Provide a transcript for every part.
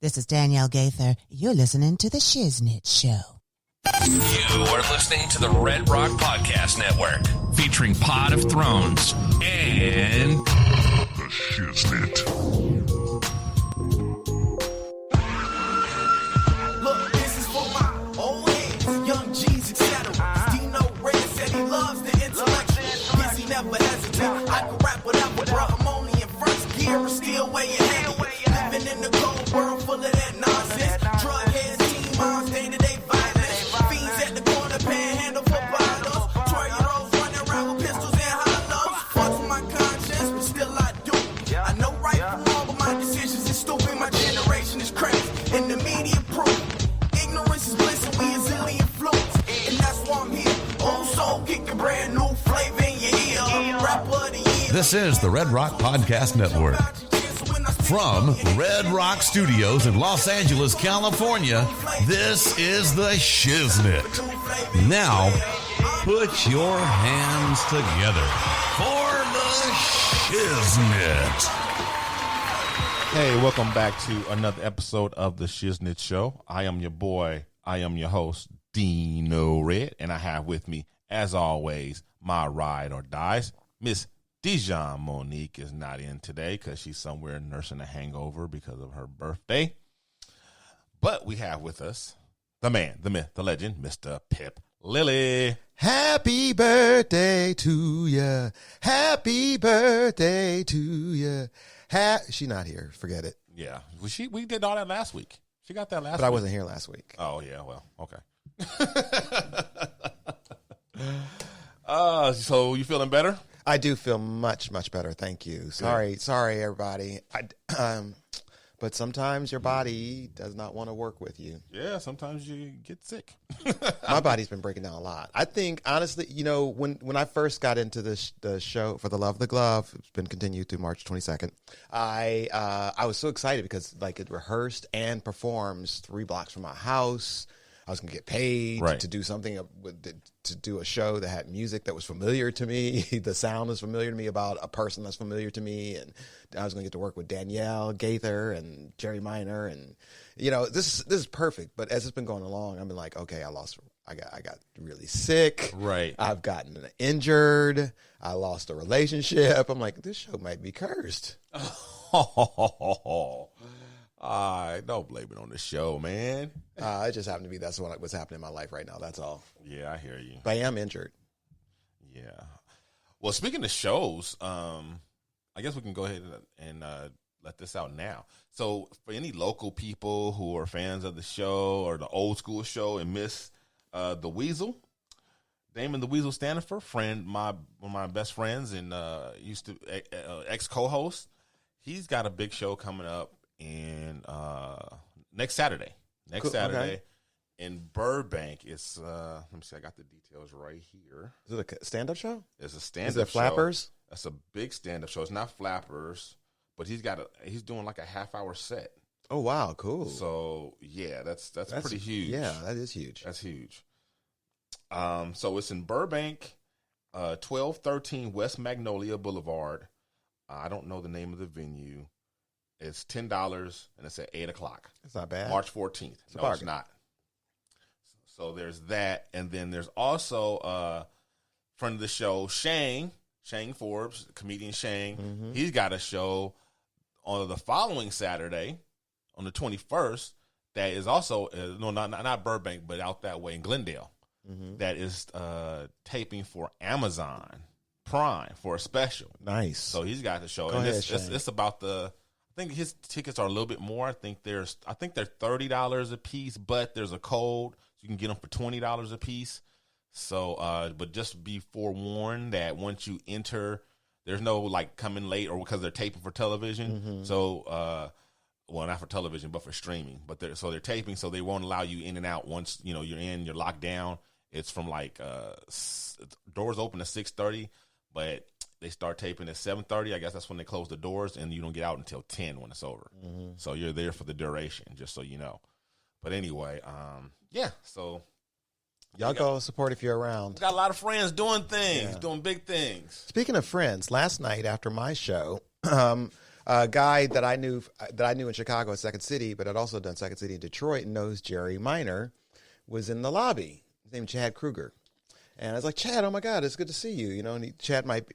This is Danielle Gaither. You're listening to The Shiznit Show. You are listening to the Red Rock Podcast Network, featuring Pod of Thrones and The Shiznit. Look, this is for my old heads, young G's, etc. Dino Red said he loves the intellect. Yes, he never hesitates. I can rap whatever, bro. I'm only in first gear and still way ahead. Living in the cold world full of that nonsense. Drug heads, teen moms, day-to-day violence. Fiends at the corner, panhandle for bottles. 12-year-olds running around with pistols and hollows. Fucks with my conscience, but still I do. I know right from wrong, but my decisions is stupid. My generation is crazy, and the media proof. Ignorance is bliss, and we is illy influenced. And that's why I'm here. Old soul kicking brand new flavor in your ear. Rapper of the year. This is the Red Rock Podcast Network. From Red Rock Studios in Los Angeles, California, this is The Shiznit. Now, put your hands together for The Shiznit. Hey, welcome back to another episode of The Shiznit Show. I am your boy, I am your host, Dino Red, and I have with me, as always, my ride or dies, Miss Dijon Monique is not in today because she's somewhere nursing a hangover because of her birthday. But we have with us the man, the myth, the legend, Mr. Pip Lilly. Happy birthday to ya. Happy birthday to ya. She not here. Forget it. Yeah, we did all that last week. She got that last week. But I wasn't here last week. Oh, yeah, well, okay. So you feeling better? I do feel much, much better. Thank you. Sorry, everybody. But sometimes your body does not want to work with you. Yeah, sometimes you get sick. My body's been breaking down a lot. I think, honestly, when I first got into the show For the Love of the Glove, it's been continued through March 22nd, I was so excited because it rehearsed and performs 3 blocks from my house. I was going to get paid to do something, to do a show that had music that was familiar to me. The sound was familiar to me about a person that's familiar to me. And I was going to get to work with Danielle Gaither and Jerry Minor. And, this is perfect. But as it's been going along, I've been like, okay, I got really sick. Right. I've gotten injured. I lost a relationship. I'm like, this show might be cursed. Don't blame it on the show, man. It just happened to be that's what's happening in my life right now. That's all. Yeah, I hear you. But I am injured. Yeah. Well, speaking of shows, I guess we can go ahead and let this out now. So for any local people who are fans of the show or the old school show and miss the Weasel, Damon the Weasel Standifer, one of my best friends and used to ex-co-host, he's got a big show coming up in next Saturday. Saturday in Burbank. It's let me see, I got the details right here. Is it a stand-up show? It's a stand-up show. Is it Flappers? That's a big stand-up show. It's not Flappers, but he's doing like a half-hour set. Oh wow, cool. So yeah, that's pretty huge. Yeah, that is huge. That's huge. So it's in Burbank, 1213 West Magnolia Boulevard. I don't know the name of the venue. It's $10, and it's at 8 o'clock. It's not bad. March 14th. No, it's not. So there's that, and then there's also friend of the show, Shane Forbes, comedian Shane. Mm-hmm. He's got a show on the following Saturday, on the 21st, that is also not Burbank, but out that way in Glendale. Mm-hmm. That is taping for Amazon Prime for a special. Nice. So he's got the show, and it's about I think his tickets are a little bit more. I think they're $30 a piece, but there's a code so you can get them for $20 a piece. So, but just be forewarned that once you enter, there's no coming late or because they're taping for television. Mm-hmm. So, well, not for television, but for streaming. But they're taping, so they won't allow you in and out once you're in. You're locked down. It's from doors open at 6:30, but they start taping at 7:30. I guess that's when they close the doors, and you don't get out until 10 when it's over. Mm-hmm. So you're there for the duration, just so you know. But anyway, yeah. So y'all go support if you're around. Got a lot of friends doing things, doing big things. Speaking of friends, last night after my show, A guy that I knew in Chicago at Second City, but I'd also done Second City in Detroit, and knows Jerry Minor, was in the lobby. His name is Chad Kruger. And I was like, Chad, oh my God, it's good to see you. You know, and Chad might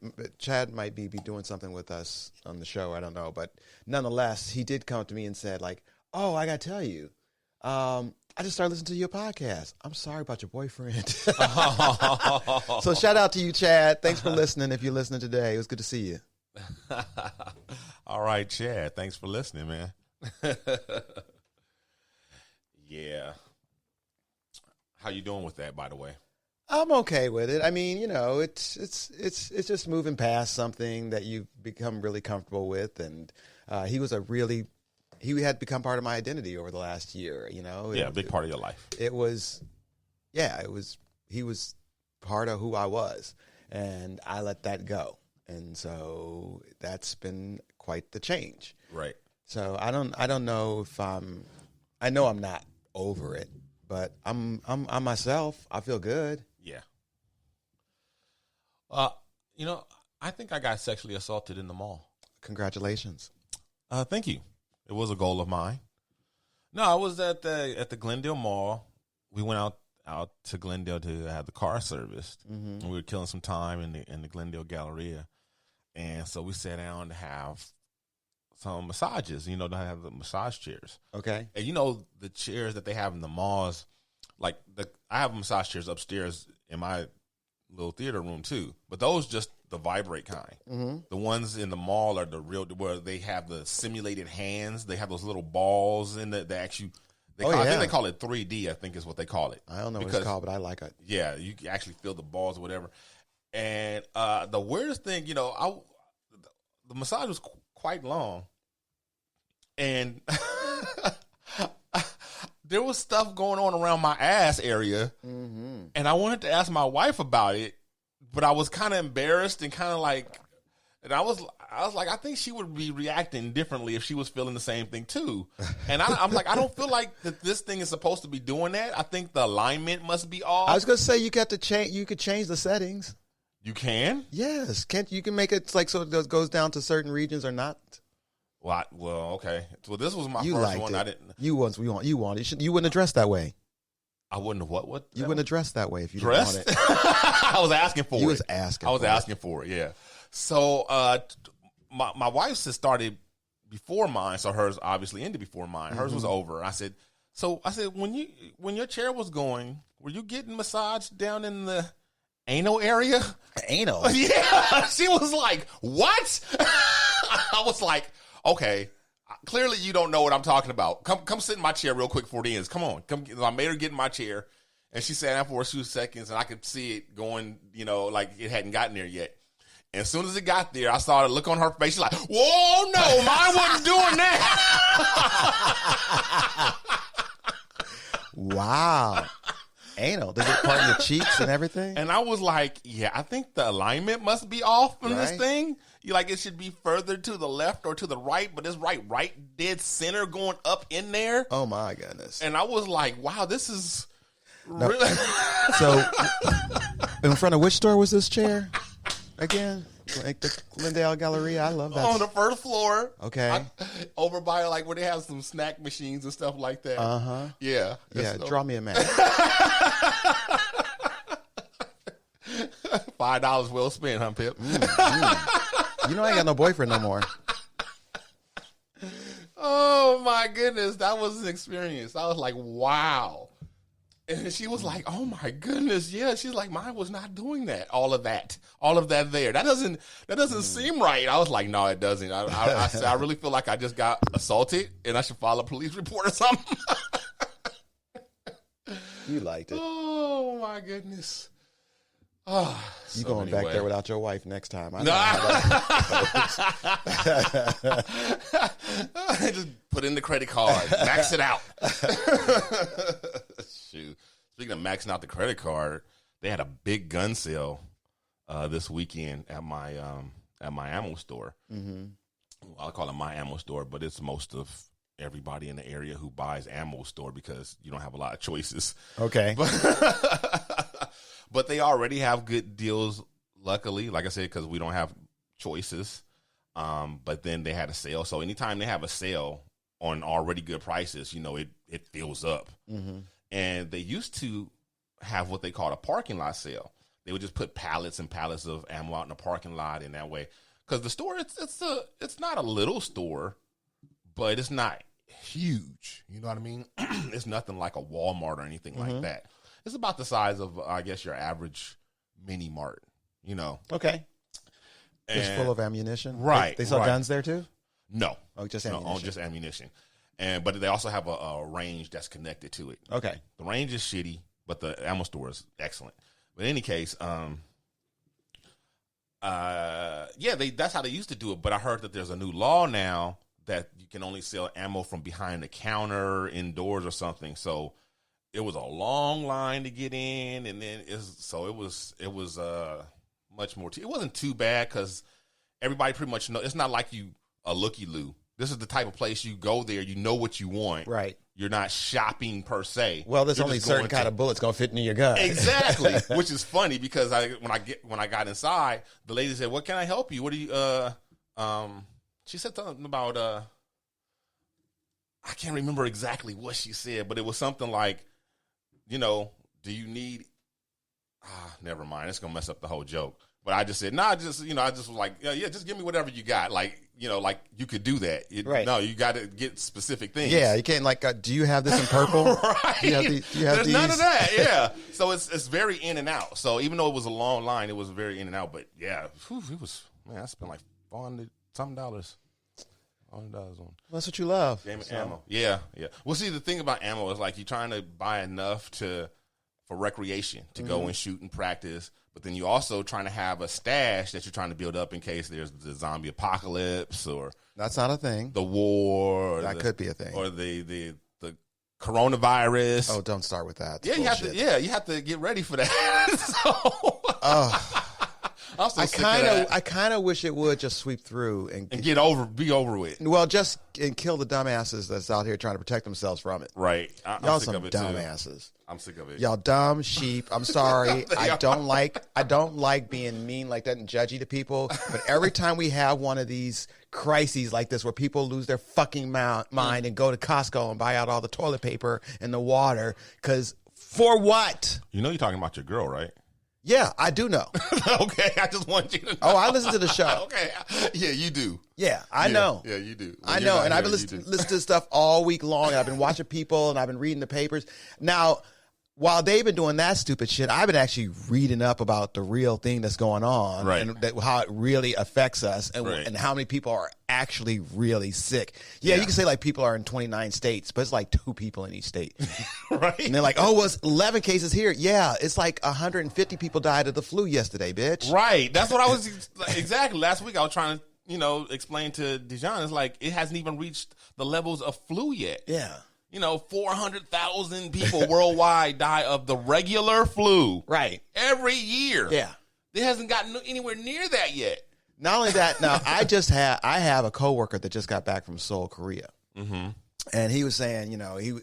be doing something with us on the show. I don't know, but nonetheless, he did come to me and said, like, oh, I got to tell you, I just started listening to your podcast. I'm sorry about your boyfriend. So shout out to you, Chad. Thanks for listening. If you're listening today, it was good to see you. All right, Chad. Thanks for listening, man. Yeah. How you doing with that, by the way? I'm okay with it. I mean, you know, it's just moving past something that you've become really comfortable with, and he had become part of my identity over the last year. You know, Yeah, a big part of your life. He was part of who I was, and I let that go, and so that's been quite the change. Right. So I don't know if I know I'm not over it, but I'm myself. I feel good. Yeah. You know, I think I got sexually assaulted in the mall. Congratulations. Thank you. It was a goal of mine. No, I was at the Glendale Mall. We went out to Glendale to have the car serviced. Mm-hmm. And we were killing some time in the Glendale Galleria. And so we sat down to have some massages, you know, to have the massage chairs. Okay. And you know, the chairs that they have in the malls, like I have massage chairs upstairs in my little theater room too, but those just the vibrate kind. Mm-hmm. The ones in the mall are the real, where they have the simulated hands. They have those little balls in the actually. I think they call it 3D. I think is what they call it. I don't know what it's called, but I like it. Yeah, you can actually feel the balls or whatever. And the weirdest thing, you know, the massage was quite long, and there was stuff going on around my ass area, mm-hmm. and I wanted to ask my wife about it, but I was kind of embarrassed and kind of like, and I was like, I think she would be reacting differently if she was feeling the same thing too. And I'm like, I don't feel like that this thing is supposed to be doing that. I think the alignment must be off. I was gonna say you got to change. You could change the settings. You can? Yes, can't you can make it like so it goes down to certain regions or not. Well, okay. Well, this was my You first liked one. it. I didn't. You want it. You wouldn't have dressed that way. I wouldn't have what? You wouldn't have dressed that way if you dressed? didn't want it. I was asking for it. You was asking. I was for asking for it. Yeah. So my wife's had started before mine, so hers obviously ended before mine. Hers was over. I said when your chair was going, were you getting massaged down in the anal area? Anal. Yeah. She was like, what? I was like, okay. Clearly, you don't know what I'm talking about. Come sit in my chair real quick before it ends. Come on. I made her get in my chair, and she sat down for a few seconds, and I could see it going, you know, like it hadn't gotten there yet. And as soon as it got there, I saw the look on her face. She's like, whoa, no, mine wasn't doing that. Wow. Anal. Does it part in your cheeks and everything? And I was like, yeah, I think the alignment must be off in this Right. thing. You like it should be further to the left or to the right, but it's right dead center going up in there. Oh my goodness. And I was like, wow, this is No. really. So, in front of which store was this chair again? Like the Glendale Galleria. I love that. On the first floor. Okay. Over by like where they have some snack machines and stuff like that. Uh-huh. Yeah. Yeah. So, Draw me a map. $5 well spent, huh, Pip? You know I ain't got no boyfriend no more. Oh my goodness, that was an experience. I was like, wow. And she was like, oh my goodness, yeah. She's like, mine was not doing that. All of that there. That doesn't seem right. I was like, no, it doesn't. I really feel like I just got assaulted and I should file a police report or something. You liked it. Oh my goodness. Oh, You so going back anyway. there without your wife next time. I know how that goes. Just put in the credit card, max it out. Shoot. Speaking of maxing out the credit card, they had a big gun sale this weekend at my ammo store. Mm-hmm. I'll call it my ammo store, but it's most of everybody in the area who buys ammo store because you don't have a lot of choices. Okay. But they already have good deals, luckily, like I said, because we don't have choices. But then they had a sale. So anytime they have a sale on already good prices, it fills up. Mm-hmm. And they used to have what they called a parking lot sale. They would just put pallets and pallets of ammo out in the parking lot in that way. Because the store, it's not a little store, but it's not huge. You know what I mean? It's nothing like a Walmart or anything like that. It's about the size of, I guess, your average mini mart, Okay. And, It's full of ammunition. Right. They sell right. guns there too? No. Oh, just ammunition. No, just ammunition. But they also have a range that's connected to it. Okay. The range is shitty, but the ammo store is excellent. But in any case, that's how they used to do it. But I heard that there's a new law now that you can only sell ammo from behind the counter, indoors, or something. So it was a long line to get in, and then it was much more. It wasn't too bad because everybody pretty much know. It's not like you a looky-loo. This is the type of place you go there. You know what you want. Right. You're not shopping per se. Well, there's You're only just certain going kind of bullets gonna fit into your gun. Exactly, which is funny because when I got inside, the lady said, "What can I help you? What do you?" She said something about I can't remember exactly what she said, but it was something like, do you need? Never mind. It's gonna mess up the whole joke. But I just said, I just was like, yeah, just give me whatever you got. Like, like you could do that. Right. No, you got to get specific things. Yeah, you can't do you have this in purple? Right. Do you have There's these? none of that. Yeah. So it's very in and out. So even though it was a long line, it was very in and out. But yeah, it was, I spent like $400 something. $100 on. That's what you love. Game of ammo. Yeah. Well, see, the thing about ammo is like you're trying to buy enough for recreation to go and shoot and practice. But then you also trying to have a stash that you're trying to build up in case there's the zombie apocalypse or That's not a thing. the war. Or That could be a thing. Or the coronavirus. Oh, don't start with that. Yeah, you have to get ready for that. So, I'm so sick of that. I kind of wish it would just sweep through and be over with. Well, and kill the dumbasses that's out here trying to protect themselves from it. Right. I'm Y'all sick some of it dumbasses. too. I'm sick of it. Y'all dumb sheep. I'm sorry. I don't like being mean like that and judgy to people. But every time we have one of these crises like this where people lose their fucking mind and go to Costco and buy out all the toilet paper and the water, because for what? You're talking about your girl, right? Yeah, I do know. Okay, I just want you to know. Oh, I listen to the show. Okay. Yeah, you do. Yeah, I know. Yeah, you do. I know, and I've been listening to stuff all week long. I've been watching people, and I've been reading the papers. Now, while they've been doing that stupid shit, I've been actually reading up about the real thing that's going on, right, and how it really affects us, and, right, and how many people are actually really sick. Yeah, you can say like people are in 29 states, but it's like 2 people in each state. Right. And they're like, oh, well, it's 11 cases here. Yeah, it's like 150 people died of the flu yesterday, bitch. Right. That's what I was exactly. Last week I was trying to, explain to Dijon, it's like it hasn't even reached the levels of flu yet. Yeah. 400,000 people worldwide die of the regular flu. Right. Every year. Yeah. It hasn't gotten anywhere near that yet. Not only that, now I have a coworker that just got back from Seoul, Korea. Mm-hmm. And he was saying,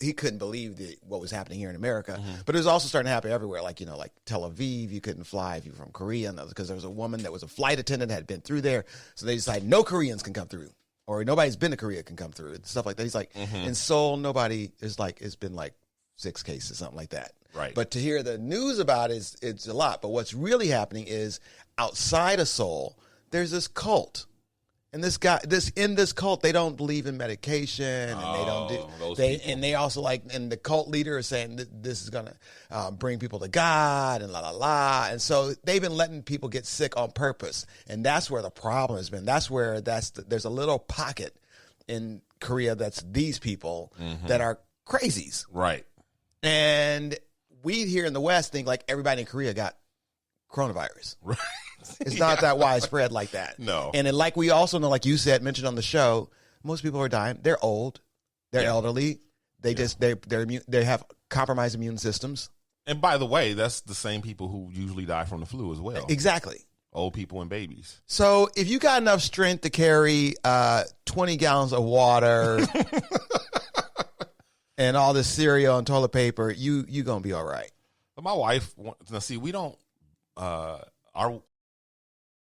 he couldn't believe what was happening here in America. Mm-hmm. But it was also starting to happen everywhere. Like, like Tel Aviv, you couldn't fly if you were from Korea. Because there was a woman that was a flight attendant had been through there. So they decided no Koreans can come through. Or nobody's been to Korea can come through and stuff like that. He's like, in Seoul, nobody is like, it's been like 6 cases, something like that. Right. But to hear the news about it, it's a lot. But what's really happening is outside of Seoul, there's this cult. And in this cult, they don't believe in medication, and they don't do and they also and the cult leader is saying that this is gonna bring people to God and la, and so they've been letting people get sick on purpose, and that's where the problem has been. That's where there's a little pocket in Korea that's these people that are crazies, right? And we here in the West think like everybody in Korea got coronavirus, right? It's not that widespread like that. No. And like we also know, like you mentioned on the show, most people are dying. They're old. They're elderly. They they have compromised immune systems. And by the way, that's the same people who usually die from the flu as well. Exactly. Old people and babies. So if you got enough strength to carry 20 gallons of water and all this cereal and toilet paper, you going to be all right. But my wife, now see, we don't,